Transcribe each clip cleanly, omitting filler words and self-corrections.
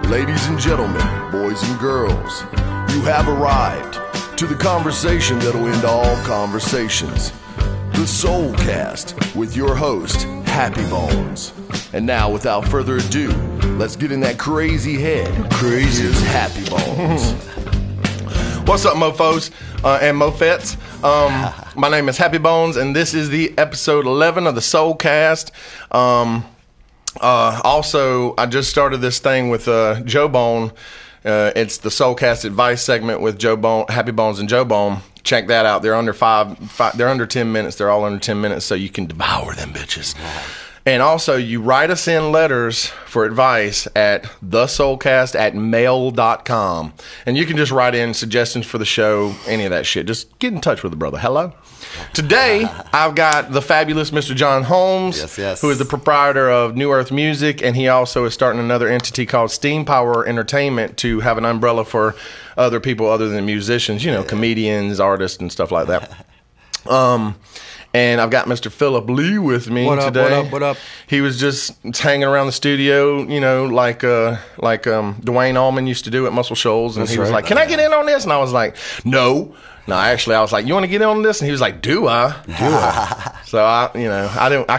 Ladies and gentlemen, boys and girls, you have arrived to the conversation that'll end all conversations. The Soulcast with your host, Happy Bones. And now, without further ado, let's get in that crazy head. Crazy as Happy Bones. What's up, mofos and mofettes? My name is Happy Bones, and this is the episode 11 of the Soulcast. Also, I just started this thing with Joe Bone. It's the Soulcast advice segment with Joe Bone, Happy Bones, and Joe Bone. Check that out. They're under they're under 10 minutes. They're all under 10 minutes, so you can devour them bitches. And also, you write us in letters for advice at thesoulcast@mail.com. And you can just write in suggestions for the show, any of that shit. Just get in touch with the brother. Hello? Today, I've got the fabulous Mr. Jon Holmes, who is the proprietor of New Earth Music, and he also is starting another entity called Steam Power Entertainment to have an umbrella for other people other than musicians, you know, comedians, artists, and stuff like that. And I've got Mr. Phillip Lee with me today. What up? He was just hanging around the studio, you know, like Dwayne Allman used to do at Muscle Shoals, and he was like, "Can I get in on this?" And I was like, "No." No, actually, I was like, "You want to get in on this?" And he was like, "Do I?" So I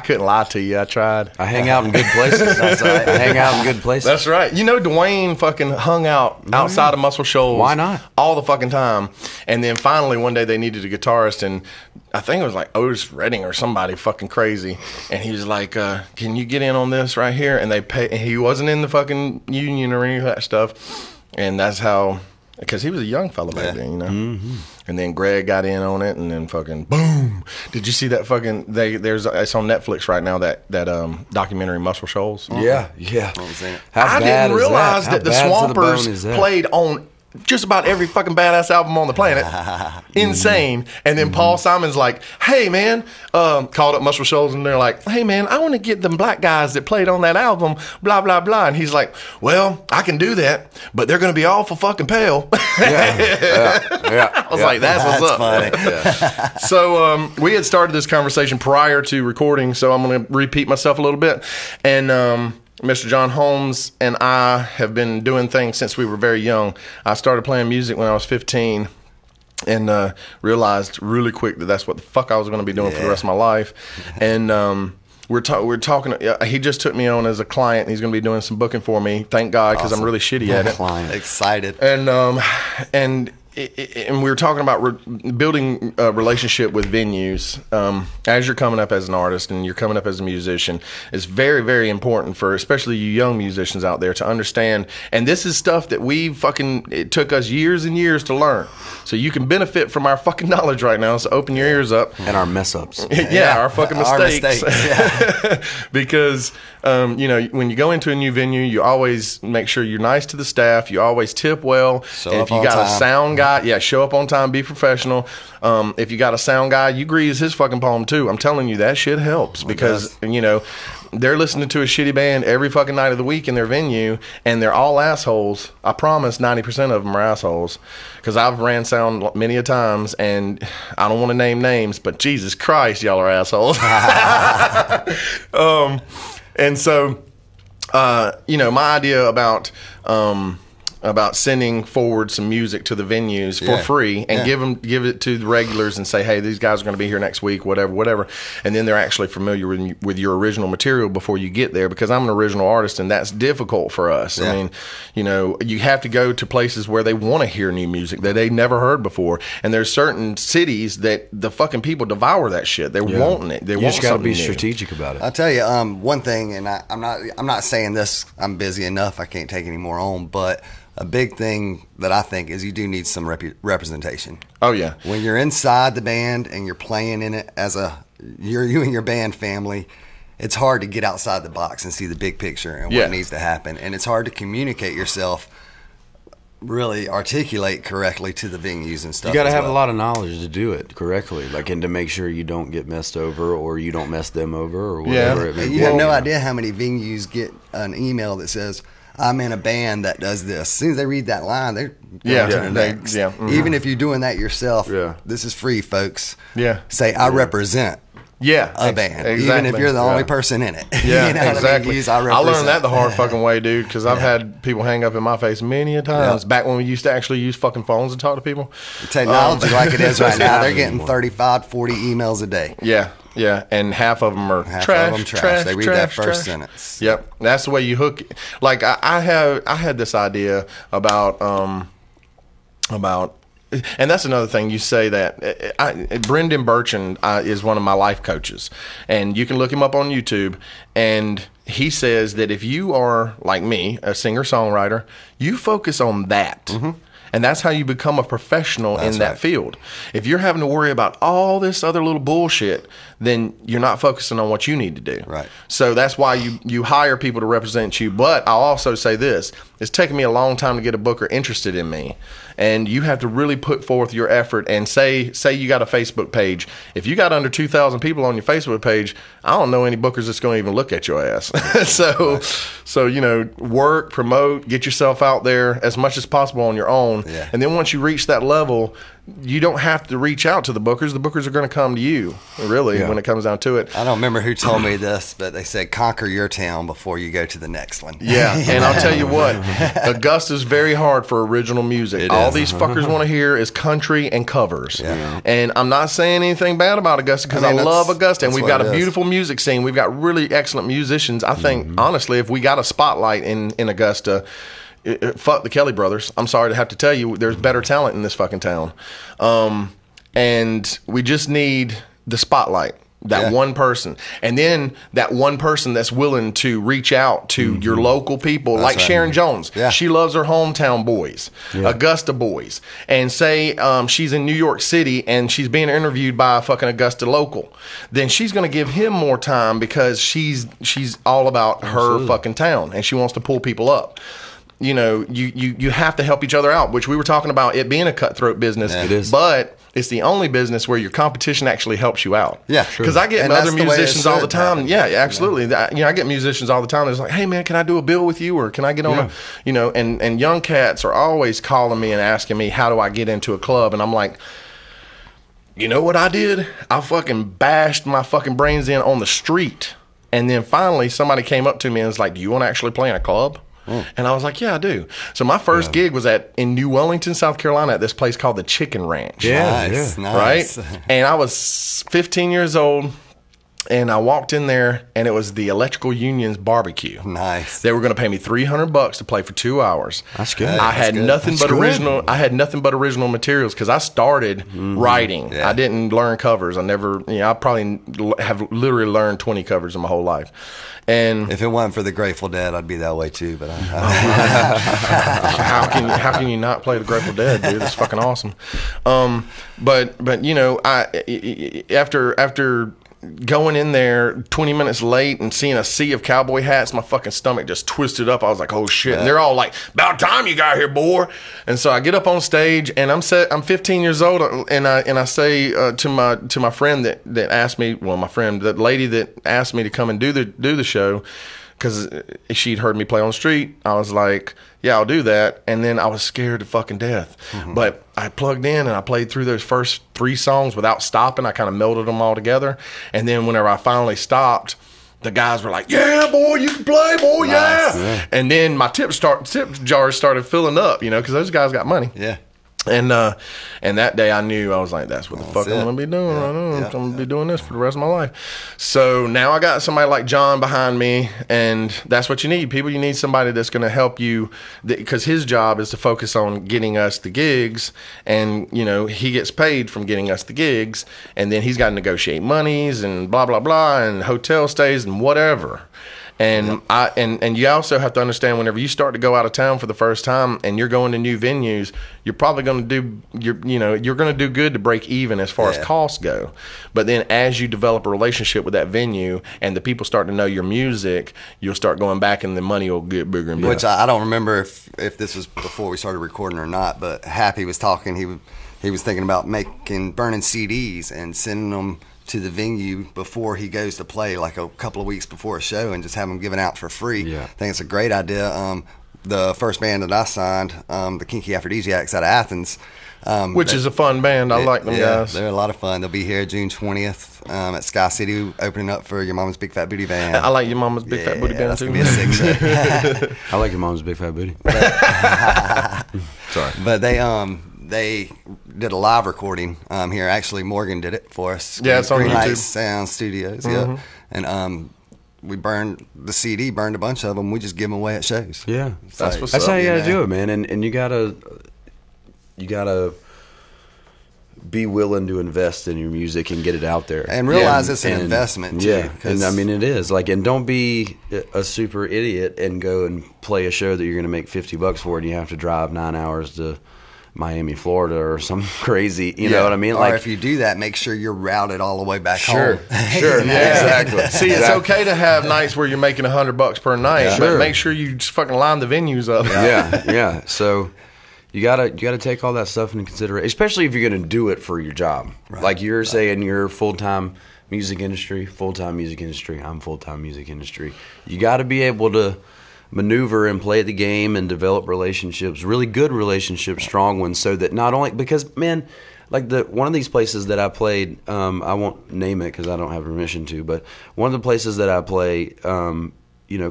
couldn't lie to you. I tried. I hang out in good places. That's right. I hang out in good places. That's right. You know, Dwayne fucking hung out outside of Muscle Shoals. Why not? All the fucking time. And then finally one day they needed a guitarist, and I think it was like Otis Redding or somebody fucking crazy. And he was like, "Can you get in on this right here?" And he wasn't in the fucking union or any of that stuff. And that's how, because he was a young fella back then, you know. Mm-hmm. And then Greg got in on it, and then fucking boom. Did you see that fucking? It's on Netflix right now. That documentary, Muscle Shoals. Yeah. I didn't realize that the Swampers played on just about every fucking badass album on the planet. Insane. And then Paul Simon's like, "Hey man," called up Muscle Shoals, and they're like, "Hey man, I want to get them black guys that played on that album, blah blah blah." And he's like, "Well, I can do that, but they're going to be awful fucking pale." I was like, "That's what's up." Funny. So we had started this conversation prior to recording, so I'm going to repeat myself a little bit. And Mr. Jon Holmes and I have been doing things since we were very young. I started playing music when I was 15 and realized really quick that that's what the fuck I was going to be doing for the rest of my life. And we're talking. He just took me on as a client. He's going to be doing some booking for me. Thank God, because I'm really shitty at it. Excited. And we were talking about building a relationship with venues. As you're coming up as an artist and you're coming up as a musician, it's very, very important for especially you young musicians out there to understand. And this is stuff that it took us years and years to learn. So you can benefit from our fucking knowledge right now. So open your ears up. And our mess ups. Our fucking mistakes. Our mistakes. Because, when you go into a new venue, you always make sure you're nice to the staff. You always tip well. If you got a sound guy, show up on time, be professional. If you got a sound guy, you grease his fucking palm too. I'm telling you, that shit helps because, they're listening to a shitty band every fucking night of the week in their venue, and they're all assholes. I promise 90% of them are assholes because I've ran sound many a times, and I don't want to name names, but Jesus Christ, y'all are assholes. And so, my idea about sending forward some music to the venues for free and give it to the regulars and say, "Hey, these guys are going to be here next week, whatever," and then they're actually familiar with your original material before you get there, because I'm an original artist and that's difficult for us. I mean, you have to go to places where they want to hear new music that they never heard before, and there's certain cities that the fucking people devour that shit. They're wanting it. You just got to be strategic about it. I'll tell you one thing, and I'm not saying this. I'm busy enough. I can't take any more on, but a big thing that I think is you do need some representation. Oh, yeah. When you're inside the band and you're playing in it as you and your band family, it's hard to get outside the box and see the big picture and what needs to happen. And it's hard to communicate yourself, really articulate correctly to the venues and stuff. You got to have a lot of knowledge to do it correctly, and to make sure you don't get messed over or you don't mess them over or whatever it may be. You have no idea how many venues get an email that says, "I'm in a band that does this." As soon as they read that line, they're going to the next. Even if you're doing that yourself, this is free, folks. Yeah. Say, "I represent a band, even if you're the only person in it. Yeah, you know exactly. What I mean? I learned that the hard fucking way, dude, because I've had people hang up in my face many a times. Back when we used to actually use fucking phones and talk to people. Technology like it is right now, they're getting 35, 40 emails a day. Yeah, and half of them are trash. They read that first sentence. Yep, that's the way you hook. Like I had this idea about, and that's another thing you say that Brendan Burchin is one of my life coaches, and you can look him up on YouTube. And he says that if you are like me, a singer songwriter, you focus on that. Mm-hmm. And that's how you become a professional in that field. If you're having to worry about all this other little bullshit, then you're not focusing on what you need to do. Right. So that's why you hire people to represent you. But I'll also say this. It's taken me a long time to get a booker interested in me. And you have to really put forth your effort and say you got a Facebook page. If you got under 2,000 people on your Facebook page, I don't know any bookers that's going to even look at your ass. So, you know, work, promote, get yourself out there as much as possible on your own. Yeah. And then once you reach that level, you don't have to reach out to the bookers. The bookers are going to come to you, really, when it comes down to it. I don't remember who told me this, but they said conquer your town before you go to the next one. Yeah, and I'll tell you what, Augusta's very hard for original music. All these fuckers want to hear is country and covers. Yeah. And I'm not saying anything bad about Augusta because I love Augusta, and we've got a beautiful music scene. We've got really excellent musicians. I think, honestly, if we got a spotlight in Augusta, fuck the Kelly brothers. I'm sorry to have to tell you, there's better talent in this fucking town. And we just need the spotlight. That one person. And then that one person that's willing to reach out to your local people, that's like right. Sharon Jones. Yeah. She loves her hometown boys, Augusta boys. And say she's in New York City and she's being interviewed by a fucking Augusta local. Then she's going to give him more time because she's all about her fucking town and she wants to pull people up. You know, you have to help each other out, which we were talking about it being a cutthroat business. Yeah, it is. But it's the only business where your competition actually helps you out. Yeah, because I get other musicians all the time. Yeah, absolutely. You know, I get musicians all the time. It's like, hey man, can I do a bill with you, or can I get on a, you know? And young cats are always calling me and asking me, how do I get into a club? And I'm like, you know what I did? I fucking bashed my fucking brains in on the street, and then finally somebody came up to me and was like, do you want to actually play in a club? And I was like, yeah, I do. So my first gig was in New Wellington, South Carolina, at this place called the Chicken Ranch. Nice. Right? And I was 15 years old, and I walked in there, and it was the Electrical Union's barbecue. Nice. They were going to pay me $300 to play for 2 hours. That's good. I had nothing but original materials because I started writing. Yeah. I didn't learn covers. I probably have literally learned 20 covers in my whole life. And if it wasn't for the Grateful Dead, I'd be that way too. But how can you not play the Grateful Dead, dude? It's fucking awesome. But you know, after going in there 20 minutes late and seeing a sea of cowboy hats, my fucking stomach just twisted up. I was like, oh shit. Yeah. And they're all like, about time you got here, boy. And so I get up on stage and I'm 15 years old, and I say to my friend that asked me, the lady that asked me to come and do the show, because she'd heard me play on the street. I was like, yeah, I'll do that. And then I was scared to fucking death. But I plugged in and I played through those first 3 songs without stopping. I kind of melded them all together. And then whenever I finally stopped, the guys were like, yeah, boy, you can play, boy, yeah. And then my tip jars started filling up, you know, because those guys got money. Yeah. And that day I knew, I was like, that's what the fuck I'm going to be doing. Yeah. I'm going to be doing this for the rest of my life. So now I got somebody like Jon behind me, and that's what you need. People, you need somebody that's going to help you, because his job is to focus on getting us the gigs, and, you know, he gets paid from getting us the gigs, and then he's got to negotiate monies and blah, blah, blah, and hotel stays and whatever. And and you also have to understand, whenever you start to go out of town for the first time and you're going to new venues, you're probably going to do you're going to do good to break even as far as costs go. But then as you develop a relationship with that venue and the people start to know your music, you'll start going back and the money will get bigger and bigger. Which I don't remember if this was before we started recording or not, but Happy was talking. He was thinking about burning CDs and sending them to the venue before he goes to play, like a couple of weeks before a show, and just have them given out for free. Yeah. I think it's a great idea. the first band that I signed, the Kinky Aphrodisiacs out of Athens. Which is a fun band. I like them guys. They're a lot of fun. They'll be here June 20th at Sky City, opening up for Your Mama's Big Fat Booty Band. I like Your Mama's Big Fat Booty Band, that's too. Gonna be a sick show. I like Your Mama's Big Fat Booty. Sorry. But they did a live recording here. Actually, Morgan did it for us. Yeah, it's on Green YouTube. Light Sound Studios, yeah. And we burned the CD, burned a bunch of them. We just give them away at shows. Yeah. That's how you got to do it, man. And you got to be willing to invest in your music and get it out there. And realize it's an investment, too. Yeah, and I mean, it is. Like, and don't be a super idiot and go and play a show that you're going to make $50 for, and you have to drive 9 hours to Miami, Florida, or some crazy, you know what I mean? Or like, if you do that, make sure you're routed all the way back home. Sure, exactly. See, it's okay to have nights where you're making $100 per night, but make sure you just fucking line the venues up. Yeah. So you gotta take all that stuff into consideration, especially if you're gonna do it for your job. Right. Like you're saying, you're full-time music industry. I'm full-time music industry. You got to be able to maneuver and play the game and develop relationships, really good relationships, strong ones, so that not only, because man, like one of these places that I played, I won't name it because I don't have permission to, but one of the places that I play,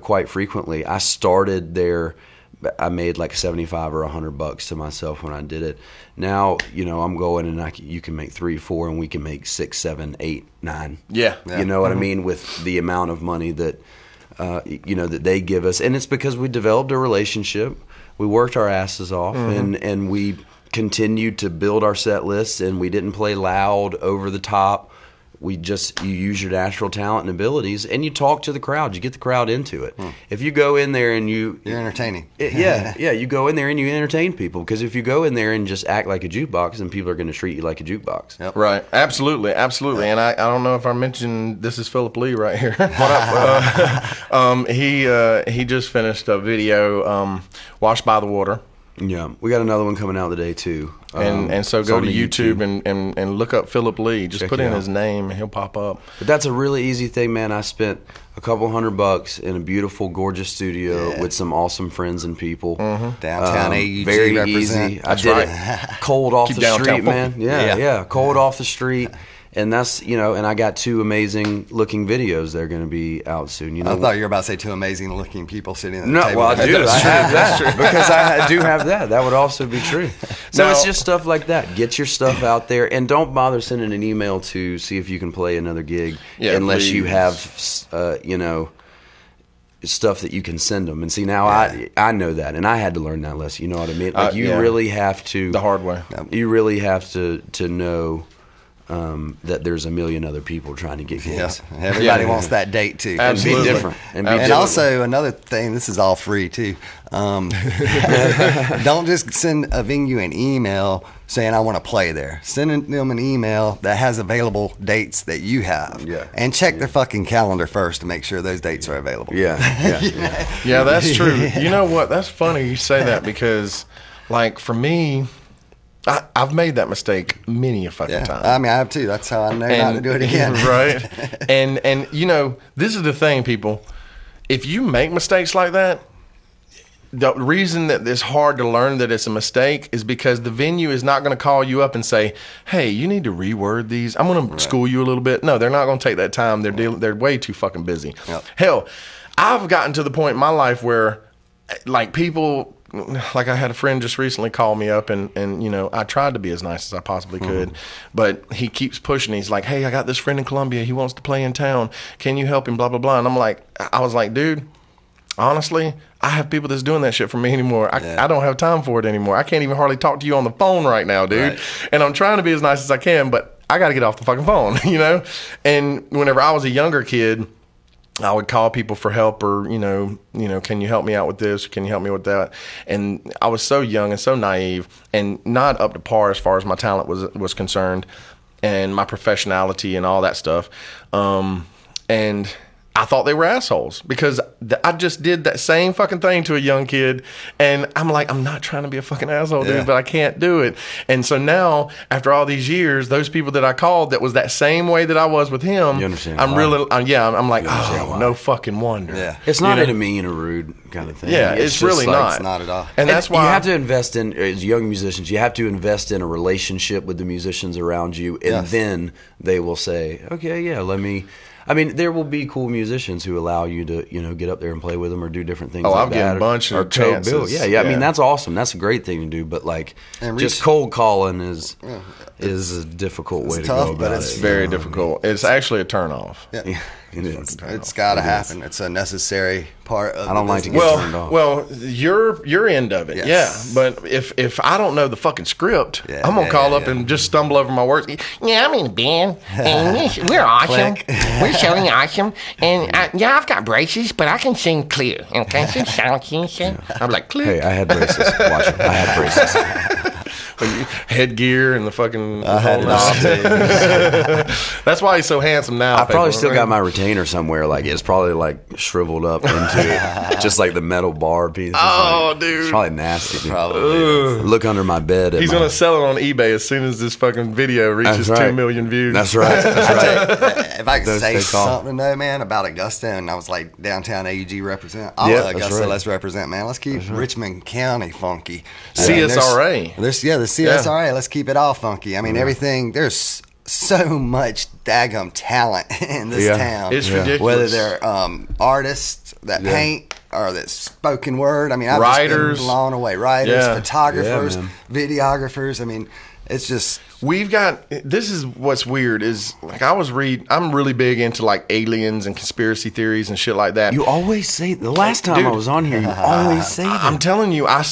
quite frequently, I started there. I made like $75 or $100 to myself when I did it. Now, I'm going and you can make 3, 4, and we can make 6, 7, 8, 9. Yeah. You know what I mean? With the amount of money that, that they give us. And it's because we developed a relationship. We worked our asses off and we continued to build our set lists, and we didn't play loud, over the top. You use your natural talent and abilities, and you talk to the crowd. You get the crowd into it. If you go in there and you're entertaining. You go in there and you entertain people. Because if you go in there and just act like a jukebox, then people are going to treat you like a jukebox. Yep. Right. Absolutely. And I don't know if I mentioned, this is Phillip Lee right here. What up? He just finished a video, Washed by the Water. Yeah, we got another one coming out today too. And so go to YouTube and look up Phillip Lee. Just put in his name and he'll pop up. But that's a really easy thing, man. I spent a couple $100 in a beautiful, gorgeous studio with some awesome friends and people. Downtown AUG, very represent. easy. I did it cold off the street, man. Yeah, cold off the street. And that's, and I got 2 amazing looking videos that are going to be out soon. I thought you were about to say 2 amazing looking people sitting at the table. No, well, I do. I have that. Because I do have that. That would also be true. So it's just stuff like that. Get your stuff out there, and don't bother sending an email to see if you can play another gig unless you have, stuff that you can send them. And see, now I know that, and I had to learn that lesson. You know what I mean? Like really have to, the hard way. You really have to know that there's a million other people trying to get gigs. Everybody wants that date too. Absolutely. And be different. And also another thing, this is all free too. Don't just send a venue an email saying I want to play there. Send them an email that has available dates that you have. Yeah. And check their fucking calendar first to make sure those dates are available. Yeah, that's true. You know what? That's funny you say that, because like for me, I've made that mistake many a fucking time. I mean, I have too. That's how I know not to do it again. Right. And this is the thing, people. If you make mistakes like that, the reason that it's hard to learn that it's a mistake is because the venue is not going to call you up and say, hey, you need to reword these. I'm going to school you a little bit. No, they're not going to take that time. They're way too fucking busy. Yep. Hell, I've gotten to the point in my life where, like, people... Like I had a friend just recently call me up and I tried to be as nice as I possibly could, but he keeps pushing. He's like, hey, I got this friend in Columbia. He wants to play in town. Can you help him? Blah, blah, blah. And I was like, dude, honestly, I have people that's doing that shit for me anymore. I don't have time for it anymore. I can't even hardly talk to you on the phone right now, dude. Right. And I'm trying to be as nice as I can, but I got to get off the fucking phone, And whenever I was a younger kid, I would call people for help, or, can you help me out with this? Or can you help me with that? And I was so young and so naive and not up to par as far as my talent was concerned and my professionality and all that stuff. And I thought they were assholes because I just did that same fucking thing to a young kid. And I'm like, I'm not trying to be a fucking asshole, dude, but I can't do it. And so now, after all these years, those people that I called that was that same way that I was with him, you understand I'm really, I'm like, oh, no fucking wonder. Yeah. It's not in a mean or rude kind of thing. Yeah, it's really like, not. It's not at all. And that's why you have to invest in, as young musicians, you have to invest in a relationship with the musicians around you, and then they will say, okay, yeah, let me. I mean, there will be cool musicians who allow you to, get up there and play with them or do different things. I've given a bunch of chances. Yeah. I mean, that's awesome. That's a great thing to do. But just cold calling is a difficult way to go about it. It's very difficult. It's actually a turnoff. Yeah. It's got to happen. It's a necessary part of. I don't like to get turned off. Well, your end of it, But if I don't know the fucking script, I'm gonna call up and just stumble over my words. Yeah, I'm in a band, and we're awesome. We're showing awesome, and I've got braces, but I can sing clear. Okay, I'm like clear. Hey, I had braces. Watch it. I had braces. Headgear and the fucking. I had it all. That's why he's so handsome now. I probably still got my retainer somewhere. Like it's probably like shriveled up into just like the metal bar piece. Oh, dude, it's probably nasty. Dude. Probably. Look under my bed. He's gonna sell it on eBay as soon as this fucking video reaches 2 million views. That's right. That's right. If I could say something though, man, about Augusta, and I was like downtown AUG represent. Augusta, let's represent, man. Let's keep Richmond County funky. CSRA. The CSRA. Let's keep it all funky. I mean, everything. There's so much daggum talent in this town. It's ridiculous. Whether they're artists that paint or that spoken word. I mean, I've writers, just been blown away. Writers, photographers, videographers. I mean, it's just. We've got, this is what's weird is like I'm really big into like aliens and conspiracy theories and shit like that. You always say, the last time I was on here, you always say that. I'm telling you, I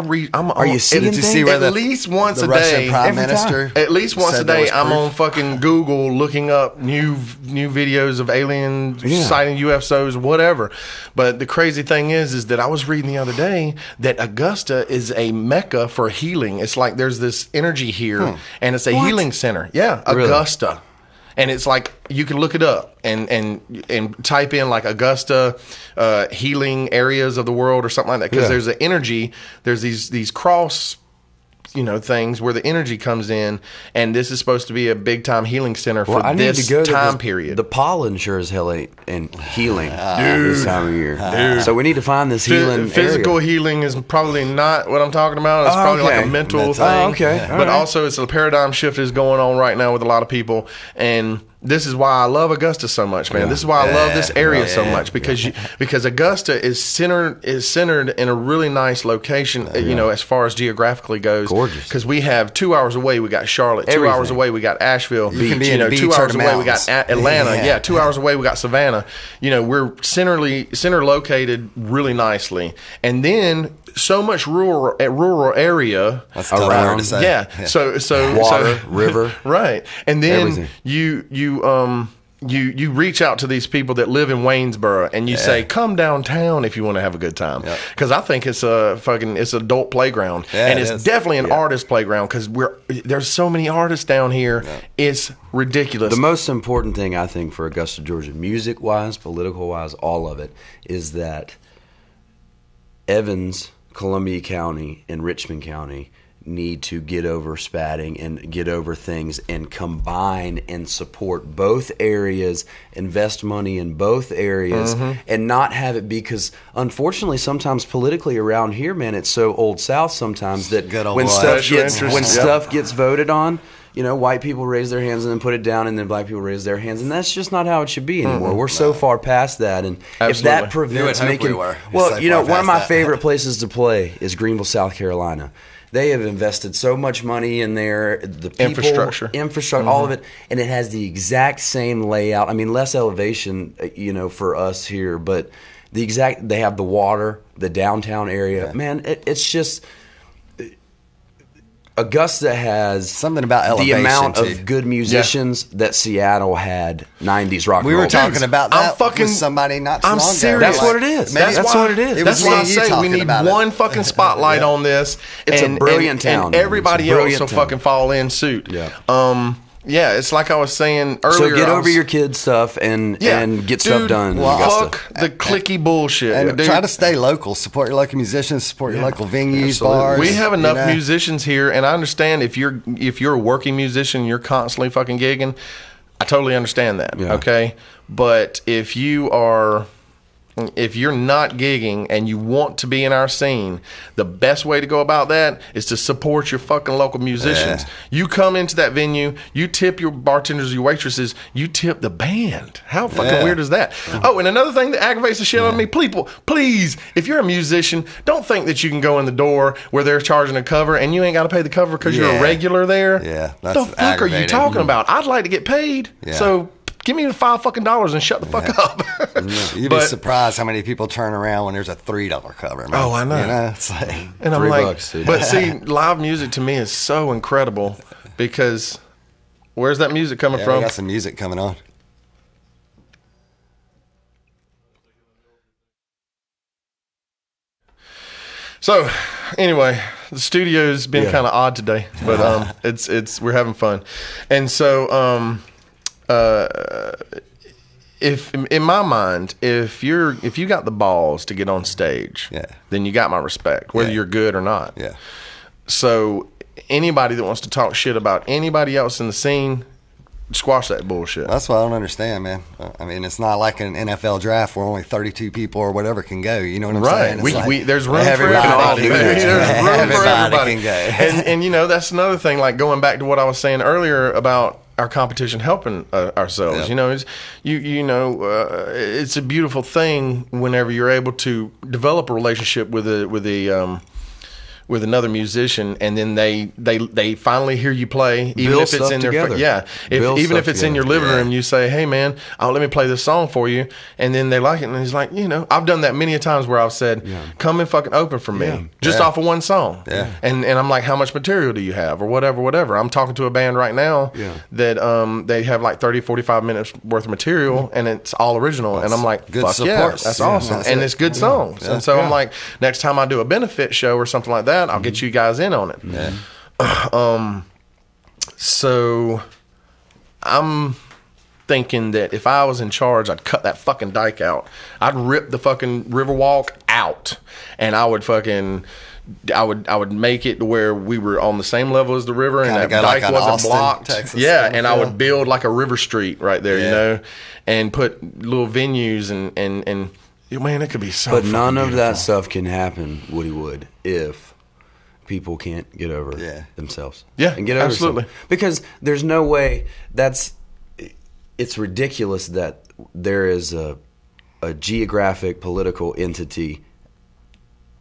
read. Are you seeing Did you see where at least once a Russian day, Prime Minister at least once a day, I'm on fucking Google looking up new videos of alien sighting UFOs, whatever. But the crazy thing is that I was reading the other day that Augusta is a mecca for healing. It's like there's this energy here. And it's a healing center. Yeah, Augusta. Really? And it's like you can look it up and type in like Augusta healing areas of the world or something like that because there's an energy. There's these cross things where the energy comes in, and this is supposed to be a big time healing center for this time period. The pollen sure as hell ain't healing this time of year. Dude. So we need to find this healing physical area. Healing is probably not what I'm talking about. It's probably like a mental thing. But also it's a paradigm shift is going on right now with a lot of people, and this is why I love Augusta so much, man. This is why I love this area so much because Augusta is centered in a really nice location, as far as geographically goes. Gorgeous. Because we have 2 hours away, we got Charlotte. 2 hours away, we got Asheville. You can be in 2 hours away, we got Atlanta. 2 hours away, we got Savannah. We're center located really nicely, and then so much rural area around. So water, river, right, and then everything. You reach out to these people that live in Waynesboro and you say, come downtown if you want to have a good time. Because I think it's it's an adult playground. And it's definitely an artist playground because there's so many artists down here. It's ridiculous. The most important thing I think for Augusta, Georgia, music-wise, political-wise, all of it, is that Evans, Columbia County, and Richmond County need to get over spatting and get over things and combine and support both areas, invest money in both areas, and not have it because unfortunately sometimes politically around here, man, it's so old South sometimes that when stuff gets voted on, white people raise their hands and then put it down, and then black people raise their hands, and that's just not how it should be anymore. We're so far past that, and if that prevents making, one of my favorite places to play is Greenville, South Carolina. They have invested so much money in there, the people, infrastructure, all of it, and it has the exact same layout. I mean, less elevation, for us here, but they have the water, the downtown area. Man, it's just. Augusta has something about elevation, the amount of good musicians that Seattle had 90s rock and roll. We were talking about that with somebody not too long ago. Serious. That's what it is. That's what it is. That's why I say we need one fucking spotlight on this. It's a brilliant town. And everybody else will fucking fall in suit. Yeah. Yeah, it's like I was saying earlier. So get over your kid stuff and get stuff done. Well, fuck the clicky bullshit. And try to stay local. Support your local musicians. Support your local venues, bars. We have enough musicians here, and I understand if you're a working musician, you're constantly fucking gigging. I totally understand that. Yeah. Okay, but if you're not gigging and you want to be in our scene, the best way to go about that is to support your fucking local musicians. Yeah. You come into that venue, you tip your bartenders, your waitresses, you tip the band. How fucking weird is that? Oh, and another thing that aggravates the shit out of me, people, please, if you're a musician, don't think that you can go in the door where they're charging a cover and you ain't got to pay the cover because you're a regular there. Yeah, that's what the fuck are you talking about? I'd like to get paid. Yeah. So give me the $5 and shut the fuck up. You'd be surprised how many people turn around when there's a $3 cover. Man. Oh, I know. You know, it's like, and I'm like, $3, but see, live music to me is so incredible because where's that music coming from? We got some music coming on. So, anyway, the studio's been kind of odd today, but it's we're having fun, and so. If in my mind, if you got the balls to get on stage, then you got my respect, whether you're good or not. Yeah. So anybody that wants to talk shit about anybody else in the scene, squash that bullshit. That's what I don't understand, man. I mean, it's not like an NFL draft where only 32 people or whatever can go. You know what I'm saying? Right. There's room for everybody. There's room for everybody. Can go. And you know, that's another thing. Like going back to what I was saying earlier about our competition helping ourselves. Yep. You know, it's a beautiful thing whenever you're able to develop a relationship with another musician, and then they finally hear you play, even if it's in their even if it's in your living room. You say, "Hey, man, let me play this song for you," and then they like it, and he's like, you know, I've done that many a times where I've said, "Come and fucking open for me, just off of one song," and I'm like, "How much material do you have?" or whatever. I'm talking to a band right now that they have like 30-45 minutes worth of material, and it's all original, and I'm like, good "Fuck support. that's awesome," and it's good songs, and so I'm like, next time I do a benefit show or something like that, I'll get you guys in on it. Yeah. So I'm thinking that if I was in charge, I'd cut that fucking dike out. I'd rip the fucking Riverwalk out, and I would make it to where we were on the same level as the river, and that dike like wasn't Austin, blocked. Texas and I would build like a river street right there, you know, and put little venues and man, it could be so. But none of beautiful. that stuff can happen, Woody Wood, if people can't get over themselves. And get over absolutely. Themselves. Because there's no way it's ridiculous that there is a geographic political entity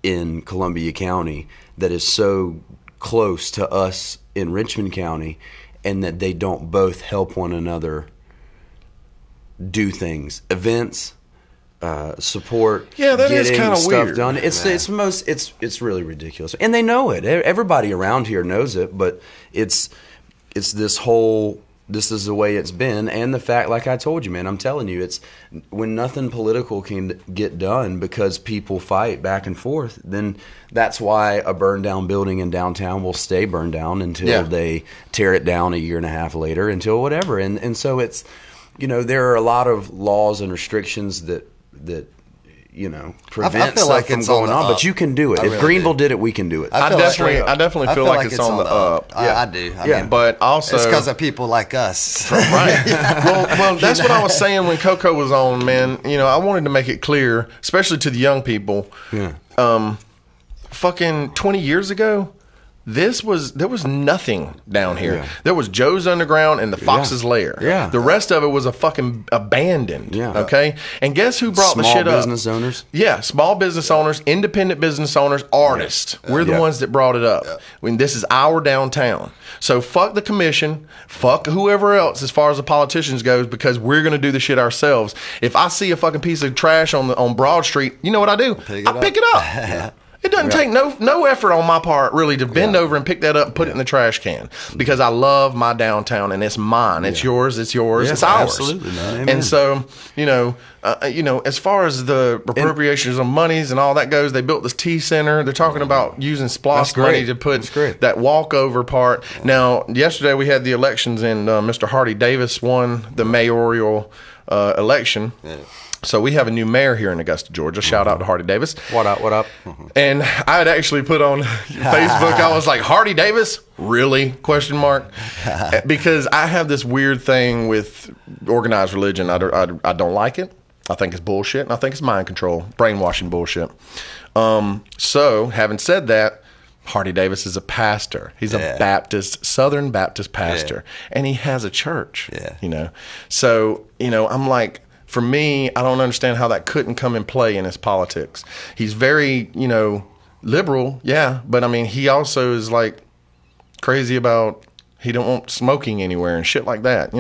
in Columbia County that is so close to us in Richmond County, and that they don't both help one another do things, events, support. Yeah, that is kind of stuff weird. Done. It's really ridiculous, and they know it. Everybody around here knows it, but it's this whole. This is the way it's been, and the fact, like I told you, man, I'm telling you, it's when nothing political can get done because people fight back and forth, then that's why a burned down building in downtown will stay burned down until they tear it down a year and a half later, until whatever. And so it's, you know, there are a lot of laws and restrictions that you know, prevent stuff like from going on, but you can do it. If Greenville did it, we can do it. I definitely feel like it's on the up. I do. I mean, but also it's because of people like us, right? Well, that's what I was saying when Coco was on, man. You know, I wanted to make it clear, especially to the young people. Fucking 20 years ago, there was nothing down here. Yeah. There was Joe's Underground and the Fox's Lair. Yeah. The rest of it was a fucking abandoned. Yeah. Okay. And guess who brought the shit up? Small business owners. Yeah. Small business owners, independent business owners, artists. We're the ones that brought it up. Yeah. When this is our downtown. So fuck the commission. Fuck whoever else as far as the politicians goes, because we're going to do the shit ourselves. If I see a fucking piece of trash on Broad Street, you know what I do? I pick it up. It doesn't take no effort on my part really to bend over and pick that up and put it in the trash can, because I love my downtown and it's mine. It's yours. It's yours. It's ours. Absolutely, man. And so, as far as the appropriations of monies and all that goes, they built this T Center. They're talking about using SPLOST money to put that walkover part. Now, yesterday we had the elections and Mr. Hardy Davis won the mayoral election. Yeah. So we have a new mayor here in Augusta, Georgia. Shout out to Hardy Davis. What up, what up? And I had actually put on Facebook, I was like, Hardy Davis? Really? Question mark. Because I have this weird thing with organized religion. I don't like it. I think it's bullshit, and I think it's mind control, brainwashing bullshit. So having said that, Hardy Davis is a pastor. He's a Baptist, Southern Baptist pastor, and he has a church, So, I'm like, for me, I don't understand how that couldn't come in play in his politics. He's very, liberal, but I mean, he also is like crazy about he don't want smoking anywhere and shit like that.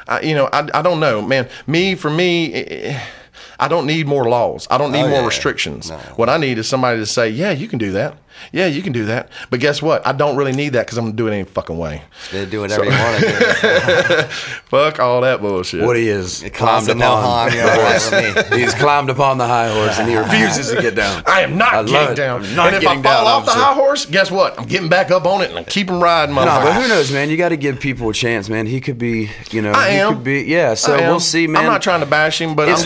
I don't know, man. For me, I don't need more laws. I don't need more restrictions. No. What I need is somebody to say, yeah, you can do that. Yeah, you can do that. But guess what? I don't really need that because I'm going to do it any fucking way. They do whatever you want to do. Fuck all that bullshit. Woody is climbed upon He's climbed upon the high horse and he refuses to get down. I am not getting down. And if I fall off the high horse, guess what? I'm getting back up on it and I keep him riding, motherfucker. No, but who knows, man? You got to give people a chance, man. He could be, I am. Could be, so we'll see, man. I'm not trying to bash him, but it's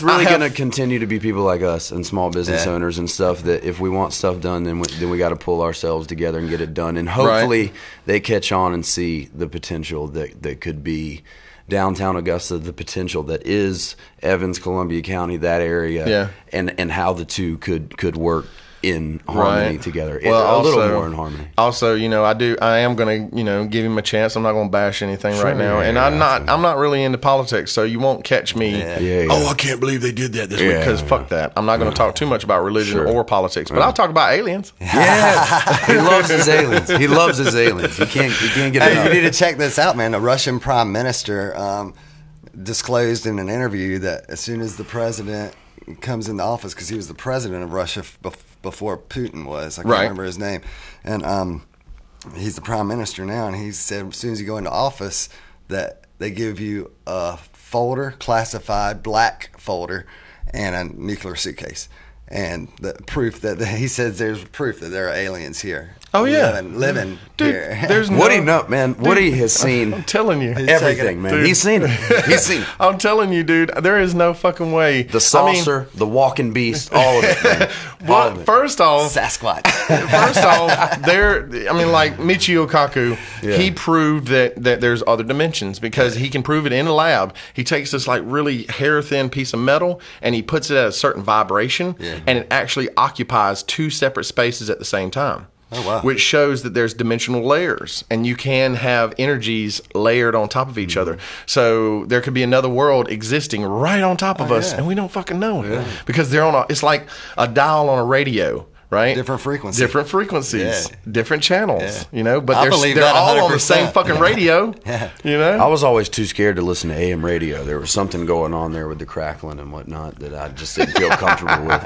really going to continue to be people like us and small business owners and stuff that if we want stuff done, then we got to pull ourselves together and get it done. And hopefully they catch on and see the potential that could be downtown Augusta, the potential that is Evans, Columbia County, that area, and how the two could work in harmony together. Well, a little more in harmony. Also, I am going to, give him a chance. I'm not going to bash anything right now. And I'm not really into politics, so you won't catch me. Oh, I can't believe they did that this week, because fuck that. I'm not going to talk too much about religion or politics, but I'll talk about aliens. Yeah. He loves his aliens. He loves his aliens. He can't get enough. You need to check this out, man. The Russian prime minister disclosed in an interview that as soon as the president comes into office, because he was the president of Russia before Putin was. I can't remember his name. And he's the prime minister now, and he said as soon as you go into office that they give you a folder, classified black folder, and a nuclear suitcase. And the proof that he says there's proof that there are aliens here. Oh yeah, living dude, here. There's Woody, man. Woody has seen. I'm telling you, everything, man. Dude. He's seen it. He's seen it. I'm telling you, dude. There is no fucking way. The saucer, the walking beast, all of it. Man. Well, first off, Sasquatch. First off, like Michio Kaku, he proved that there's other dimensions because he can prove it in a lab. He takes this like really hair thin piece of metal and he puts it at a certain vibration, and it actually occupies two separate spaces at the same time. Oh, wow. Which shows that there's dimensional layers, and you can have energies layered on top of each other. So there could be another world existing right on top of us, and we don't fucking know it because they're on. It's like a dial on a radio. Right? Different frequencies. Different channels, but they're all on the same fucking radio, I was always too scared to listen to AM radio. There was something going on there with the crackling and whatnot that I just didn't feel comfortable with.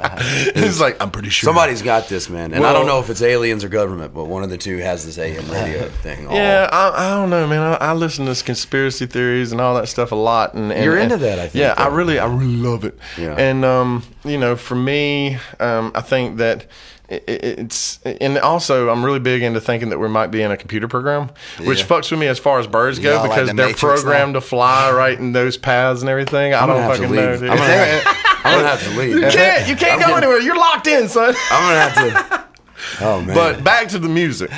It's like, I'm pretty sure. Somebody's got this, man. And I don't know if it's aliens or government, but one of the two has this AM radio thing. I don't know, man. I listen to conspiracy theories and all that stuff a lot. And you're into that, I think. Yeah, I really love it. Yeah. And, for me, I think that it's, and also I'm really big into thinking that we might be in a computer program, which fucks with me as far as birds go, because they're programmed to fly right in those paths and everything. I don't fucking know, dude. I'm gonna have to leave. You can't go anywhere. You're locked in, son. I'm gonna have to. Oh man! But back to the music.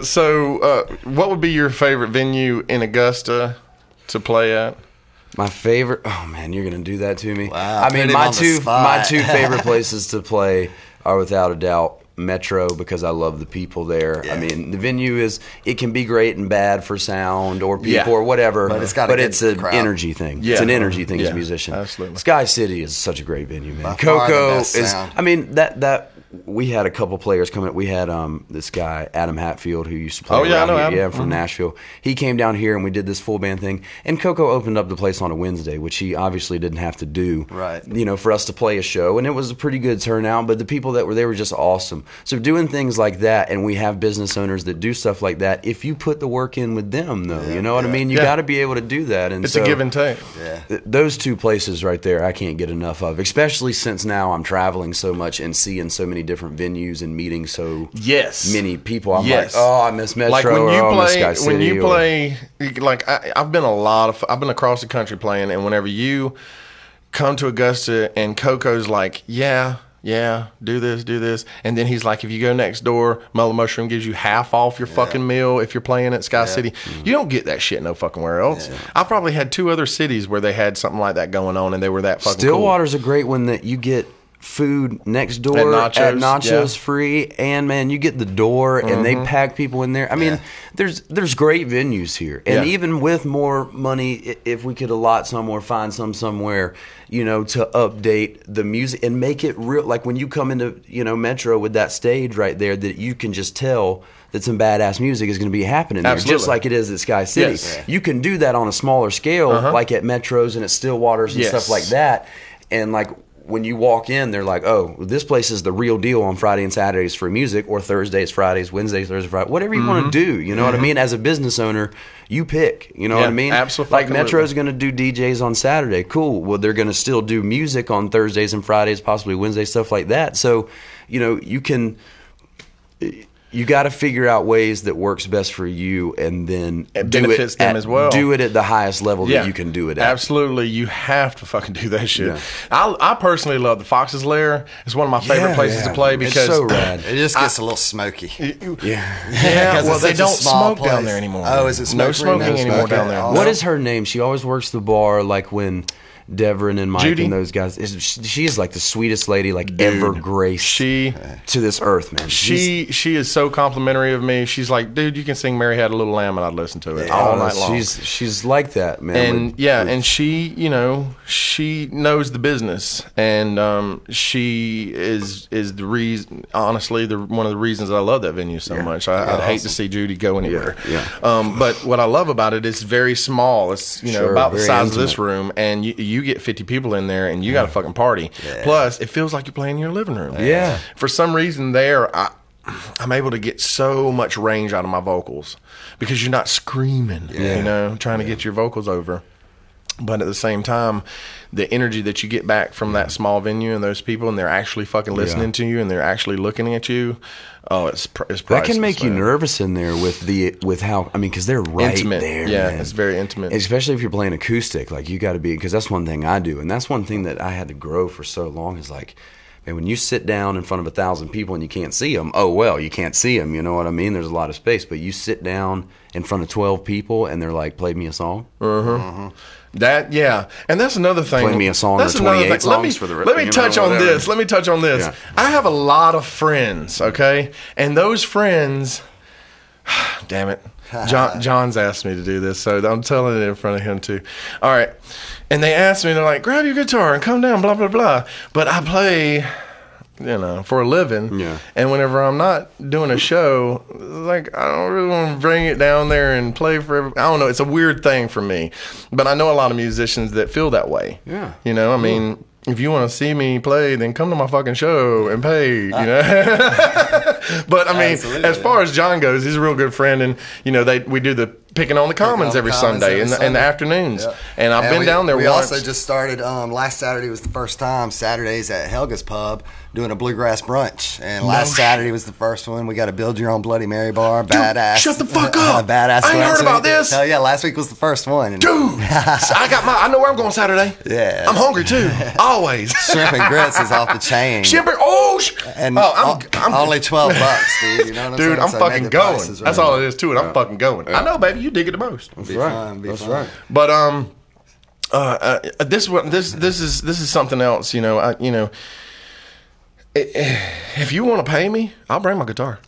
So, what would be your favorite venue in Augusta to play at? My favorite. Oh man, you're gonna do that to me. Wow, I mean, my two favorite places to play are without a doubt Metro, because I love the people there. I mean, the venue it can be great and bad for sound or people or whatever, but it's an energy thing. It's an energy thing as a musician. Absolutely. Sky City is such a great venue, man. Coco is. I mean, that we had a couple players coming. We had this guy Adam Hatfield who used to play. Oh yeah, I know here. Adam. Yeah, from Nashville. He came down here and we did this full band thing. And Coco opened up the place on a Wednesday, which he obviously didn't have to do. Right. You know, for us to play a show, and it was a pretty good turnout. But the people that were there were just awesome. So doing things like that, and we have business owners that do stuff like that. If you put the work in with them, though, you know what I mean. You got to be able to do that. And it's a give and take. Yeah. Those two places right there, I can't get enough of. Especially since now I'm traveling so much and seeing so many different venues and meeting so many people. I'm like, oh, I miss Metro. Like when you or play, Sky City, when you play, like I've been I've been across the country playing, and whenever you come to Augusta and Coco's like, yeah, do this, and then he's like, if you go next door, Mellow Mushroom gives you half off your fucking meal if you're playing at Sky City. You don't get that shit no fucking where else. I probably had 2 other cities where they had something like that going on, and they were that fucking Stillwater's a great one that you get food next door at Nachos free, and man, you get the door and they pack people in there. I mean, there's great venues here, and even with more money, if we could allot some or find some somewhere, you know, to update the music and make it real. Like when you come into, you know, Metro with that stage right there, that you can just tell that some badass music is going to be happening there, just like it is at Sky City. You can do that on a smaller scale, like at Metros and at Stillwaters and stuff like that, and like. When you walk in, they're like, oh, this place is the real deal on Friday and Saturdays for music, or Thursdays, Fridays, Wednesdays, Thursdays, Fridays, whatever you want to do. You know what I mean? As a business owner, you pick. You know what I mean? Absolutely. Like Metro's going to do DJs on Saturday. Cool. Well, they're going to still do music on Thursdays and Fridays, possibly Wednesdays, stuff like that. So, you know, you can... You got to figure out ways that works best for you, and then benefits them as well. Do it at the highest level that you can do it at. Absolutely, you have to fucking do that shit. Yeah. I personally love the Fox's Lair. It's one of my favorite places to play because it's so rad. It just gets a little smoky. Well, they don't smoke down there anymore. Oh, is it no smoking anymore down there? What is her name? She always works the bar, like when Devon and Mike Judy? And those guys. She is like the sweetest lady, like ever graced to this earth, man. She is so complimentary of me. She's like, dude, you can sing "Mary Had a Little Lamb" and I'd listen to it all night long. She's like that, man. And and she, you know, she knows the business, and she is the reason. Honestly, one of the reasons I love that venue so much. I'd hate to see Judy go anywhere. But what I love about it is very small. It's about the size of this room, and you get 50 people in there and you got a fucking party. Plus, it feels like you're playing in your living room. For some reason there, I'm able to get so much range out of my vocals because you're not screaming, you know, trying to get your vocals over. But at the same time, the energy that you get back from that small venue and those people, and they're actually fucking listening to you and they're actually looking at you. Oh, it's priceless. That can make you nervous in there with how, I mean, because they're right intimate. there. Yeah, man. It's very intimate. Especially if you're playing acoustic, like you got to be, because that's one thing I do, and that's one thing that I had to grow for so long is like, man, when you sit down in front of 1,000 people and you can't see them, oh well, you can't see them. You know what I mean? There's a lot of space, but you sit down in front of 12 people and they're like, "Play me a song." That and that's another thing. Play me a song. That's or 28 songs for the rest. Let me touch on this. Let me touch on this. Yeah. I have a lot of friends, okay, and those friends, damn it, John's asked me to do this, so I'm telling it in front of him too. All right, and they asked me, they're like, "Grab your guitar and come down," blah blah blah. But I play, for a living. Yeah. And whenever I'm not doing a show, like, I don't really want to bring it down there and play for everybody. I don't know. It's a weird thing for me. But I know a lot of musicians that feel that way. Yeah. You know, I mean, if you want to see me play, then come to my fucking show and pay, you know. But, I mean, as far as John goes, he's a real good friend. And, we do the Picking on the Commons every Sunday in the afternoons. Yep. And I've been down there once. We also just started, last Saturday was the first time, Saturdays at Helga's Pub, doing a bluegrass brunch. And last Saturday was the first one. We got a Build Your Own Bloody Mary bar. Dude, badass. Shut the fuck up. Badass. I ain't heard about this. Hell yeah, last week was the first one. Dude, I know where I'm going Saturday. Yeah. I'm hungry too. Always. Shrimp and grits is off the chain. I'm only $12, dude. You know what I'm saying? Dude, I'm fucking going. That's all it is to it. I'm fucking going. I know, baby. You dig it the most. That's right. That's right. But this is something else. If you want to pay me, I'll bring my guitar.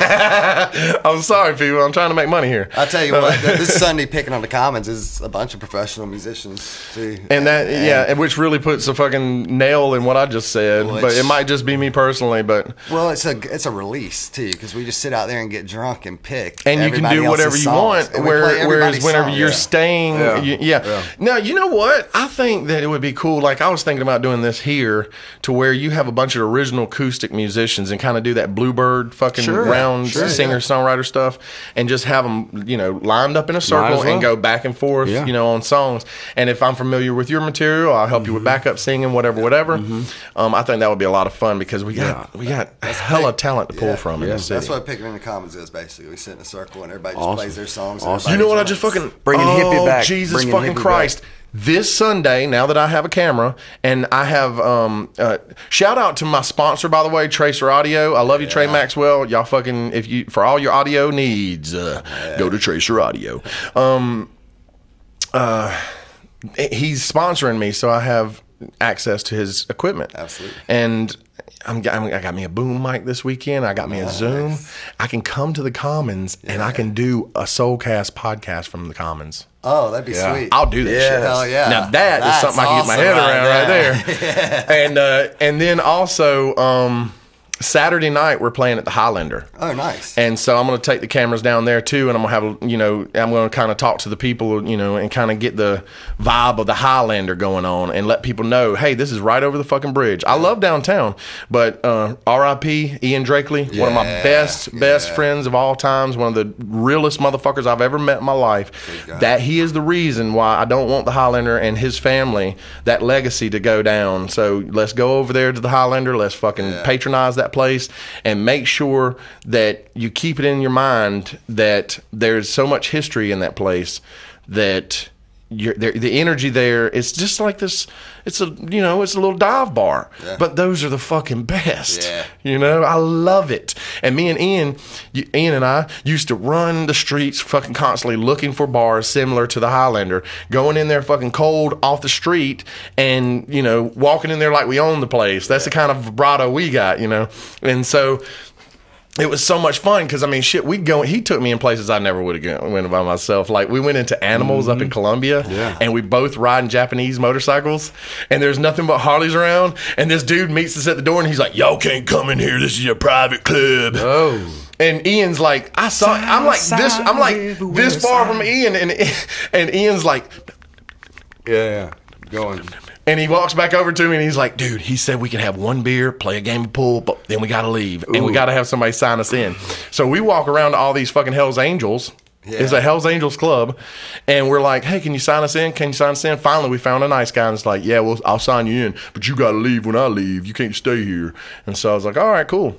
I'm sorry, people. I'm trying to make money here. I tell you what, this Sunday picking on the Commons is a bunch of professional musicians too, and which really puts a fucking nail in what I just said. But it might just be me personally. But it's a release too, because we just sit out there and get drunk and pick, and you can do whatever you want. Whereas whenever you're staying, Now you know what? I think that it would be cool. Like I was thinking about doing this here, to where you have a bunch of original acoustic musicians and kind of do that Bluebird fucking round singer-songwriter stuff, and just have them, lined up in a circle and go back and forth, on songs. And if I'm familiar with your material, I'll help you with backup singing, whatever. I think that would be a lot of fun, because we got a hella talent to pull from in this city. That's what Picking in the Commons is, basically. We sit in a circle and everybody just plays their songs. You know what I just fucking... Bringing hippie back. Jesus fucking Christ. This Sunday, now that I have a camera, and I have shout out to my sponsor, by the way, Tracer Audio. I love you, Trey Maxwell. Y'all fucking, for all your audio needs, go to Tracer Audio. He's sponsoring me, so I have access to his equipment. Absolutely. And I got me a boom mic this weekend. I got me a Zoom. I can come to the Commons and I can do a Soulcast podcast from the Commons. Oh, that'd be sweet. I'll do that shit. Hell yeah. Now that's something I can get my head around right there. And then also Saturday night we're playing at the Highlander. Oh, nice. And so I'm going to take the cameras down there too, and I'm going to have, I'm going to kind of talk to the people, and kind of get the vibe of the Highlander going on, and let people know, hey, this is right over the fucking bridge. I love downtown, but R.I.P. Ian Drakely, one of my best friends of all times, one of the realest motherfuckers I've ever met in my life. That he is the reason why I don't want the Highlander and his family, that legacy, to go down. So let's go over there to the Highlander. Let's fucking patronize that place, and make sure that you keep it in your mind that there's so much history in that place, that the energy there, it's just like this. It's a little dive bar, but those are the fucking best. I love it. And me and Ian and I used to run the streets fucking constantly looking for bars similar to the Highlander, going in there fucking cold off the street, and walking in there like we own the place. That's the kind of vibrato we got, and so it was so much fun, because we'd go. He took me in places I never would have went by myself. Like, we went into Animals up in Colombia, and we both riding Japanese motorcycles, and there's nothing but Harleys around. And this dude meets us at the door, and he's like, "Y'all can't come in here. This is your private club." Oh. And Ian's like, I'm like this far from Ian, and Ian's like, going. And he walks back over to me, and he's like, "Dude, he said we can have one beer, play a game of pool, but then we got to leave. And we got to have somebody sign us in." So we walk around to all these fucking Hells Angels. It's a Hells Angels club. And we're like, "Hey, can you sign us in? Can you sign us in?" Finally, we found a nice guy, and it's like, "Yeah, I'll sign you in, but you got to leave when I leave. You can't stay here." And so I was like, "All right, cool."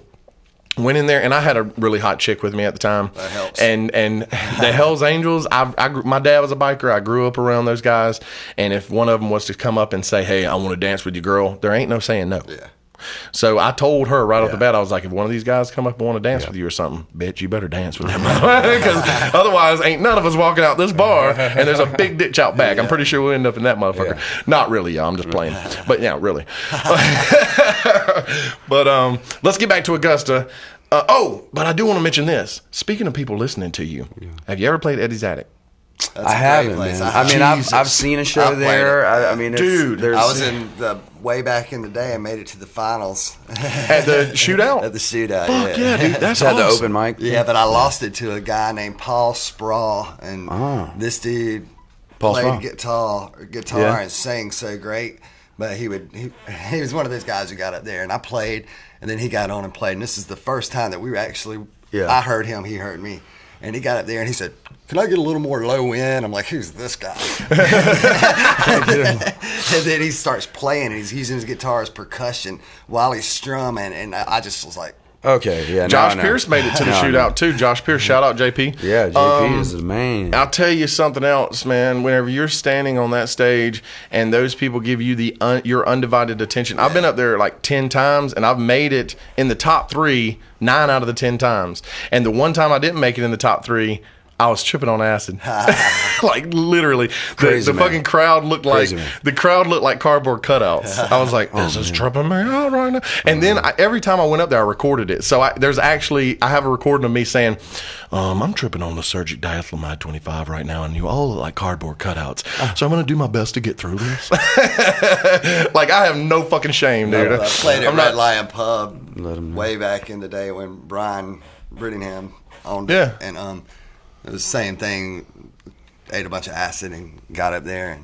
Went in there, and I had a really hot chick with me at the time. That helps. And the Hells Angels, my dad was a biker. I grew up around those guys. And if one of them was to come up and say, "Hey, I want to dance with your girl," there ain't no saying no. Yeah. So I told her right off the bat, I was like, if one of these guys come up and want to dance with you or something, bitch, you better dance with them. Because otherwise, ain't none of us walking out this bar, and there's a big ditch out back. I'm pretty sure we'll end up in that motherfucker. Not really, y'all. I'm just playing. But yeah, really. But let's get back to Augusta. But I do want to mention this. Speaking of people listening to you, have you ever played Eddie's Attic? I haven't, man. I've seen a show there. Dude, I was in way back in the day. I made it to the finals at the shootout. At the shootout, fuck yeah, dude, that's awesome. Had the open mic. Yeah, but I lost it to a guy named Paul Sprawl, and this dude played guitar and sang so great. But he was one of those guys who got up there, and I played, and then he got on and played. And this is the first time that we were actually. I heard him, he heard me. And he got up there and he said, "Can I get a little more low end?" I'm like, "Who's this guy?" And then he starts playing, and he's using his guitar as percussion while he's strumming. And I just was like, okay, yeah. Josh Pierce made it to the shootout too. Josh Pierce, shout out JP. Yeah, JP is the man. I'll tell you something else, man. Whenever you're standing on that stage and those people give you your undivided attention, I've been up there like 10 times, and I've made it in the top 3 9 out of the 10 times. And the one time I didn't make it in the top 3, I was tripping on acid. Like literally, the fucking crowd looked like cardboard cutouts. I was like, "This is tripping me out right now." And then every time I went up there, I recorded it. So I have a recording of me saying, "I'm tripping on the Surgic Diethylamide 25 right now, and you all look like cardboard cutouts. So I'm gonna do my best to get through this." Like I have no fucking shame, dude. I played at Red Lion Pub way back in the day when Brian Brittingham owned it, and it was the same thing. Ate a bunch of acid and got up there,